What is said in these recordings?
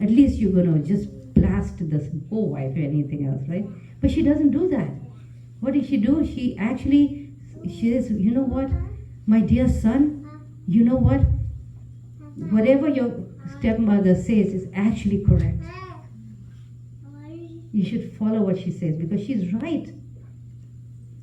At least you're going to just blast the wife or anything else, right? But she doesn't do that. What does she do? She says, you know what, my dear son, you know what? Whatever your stepmother says is actually correct. You should follow what she says because she's right.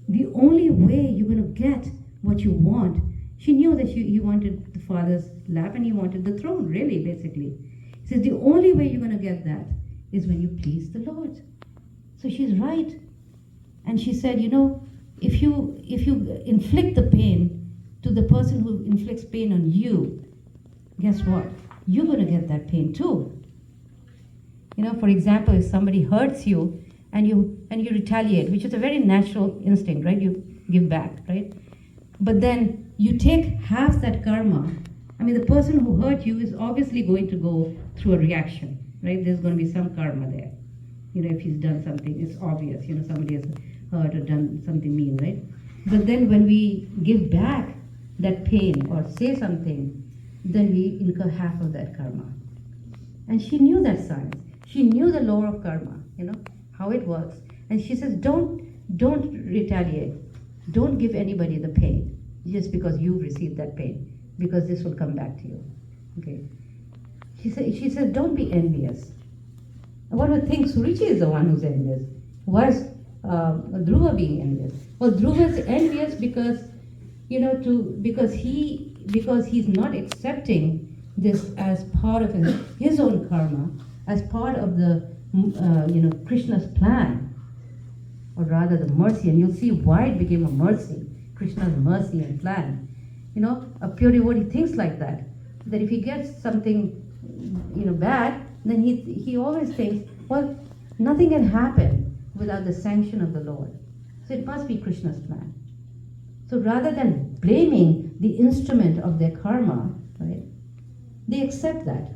The only way you're going to get what you want, she knew that he wanted the father's lap and he wanted the throne, really, basically. He says the only way you're going to get that is when you please the Lord. So she's right. And she said, you know, if you inflict the pain to the person who inflicts pain on you, guess what? You're going to get that pain too. You know, for example, if somebody hurts you and you retaliate, which is a very natural instinct, right? You give back, right? But then you take half that karma. I mean, the person who hurt you is obviously going to go through a reaction, right? There's going to be some karma there. You know, if he's done something, it's obvious, you know, somebody has hurt or done something mean, right? But then when we give back that pain or say something, then we incur half of that karma. And she knew that science. She knew the law of karma, you know, how it works. And she says, don't retaliate. Don't give anybody the pain just because you've received that pain, because this will come back to you. Okay. She says, don't be envious. One would think Suruchi is the one who's envious. Why is Dhruva being envious? Well, Dhruva is envious because, you know, because he's not accepting this as part of his own karma, as part of the Krishna's plan, or rather the mercy. And you'll see why it became a mercy, Krishna's mercy and plan. You know, a pure devotee thinks like that if he gets something, you know, bad, then he always thinks, well, nothing can happen without the sanction of the Lord. So it must be Krishna's plan. So rather than blaming the instrument of their karma, right, they accept that.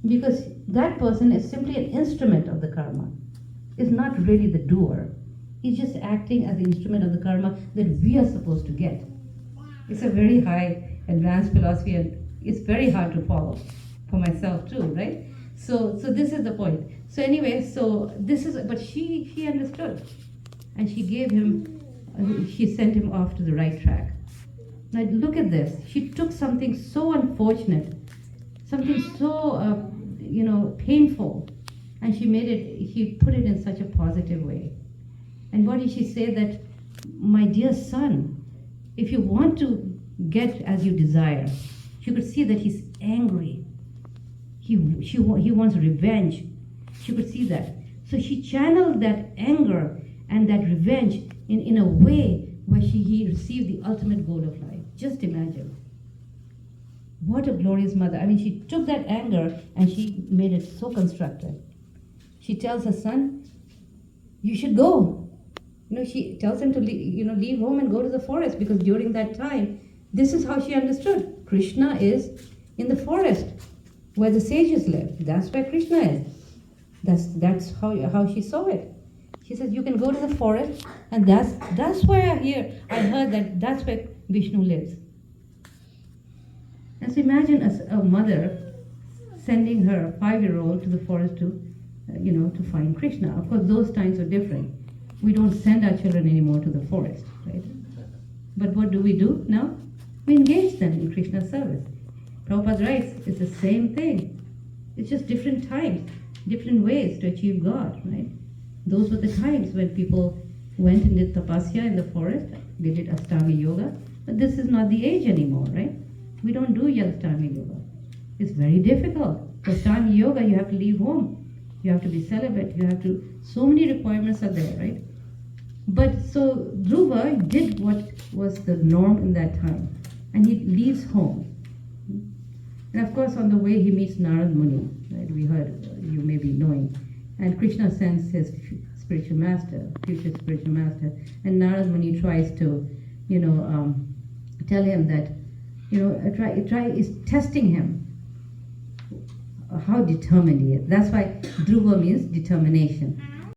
Because that person is simply an instrument of the karma. Is not really the doer. He's just acting as the instrument of the karma that we are supposed to get. It's a very high advanced philosophy and it's very hard to follow for myself too, right? So this is the point. So anyway, but she understood. And she gave him, she sent him off to the right track. Now look at this. She took something so unfortunate, something so, painful, and she put it in such a positive way. And what did she say? That, my dear son, if you want to get as you desire, she could see that he's angry. He wants revenge. She could see that. So she channeled that anger and that revenge in a way where he received the ultimate goal of life. Just imagine. What a glorious mother. I mean, she took that anger and she made it so constructive. She tells her son, you should go. You know, she tells him to leave home and go to the forest, because during that time, this is how she understood. Krishna is in the forest where the sages live. That's where Krishna is. That's how she saw it. She says, you can go to the forest, and that's where I heard that's where Vishnu lives. And so imagine a mother sending her 5-year-old to the forest to find Krishna. Of course, those times are different. We don't send our children anymore to the forest, right? But what do we do now? We engage them in Krishna's service. Prabhupada writes, it's the same thing. It's just different times, different ways to achieve God, right? Those were the times when people went and did tapasya in the forest. They did Astami Yoga. But this is not the age anymore, right? We don't do Astami Yoga. It's very difficult. For Astami Yoga, you have to leave home. You have to be celibate. So many requirements are there, right? But so Dhruva did what was the norm in that time. And he leaves home. And of course, on the way, he meets Narad Muni. Right? We heard, you may be knowing. And Krishna sends his spiritual master, future spiritual master. And Narad Muni tries to, tell him that, is testing him, how determined he is. That's why Dhruva means determination.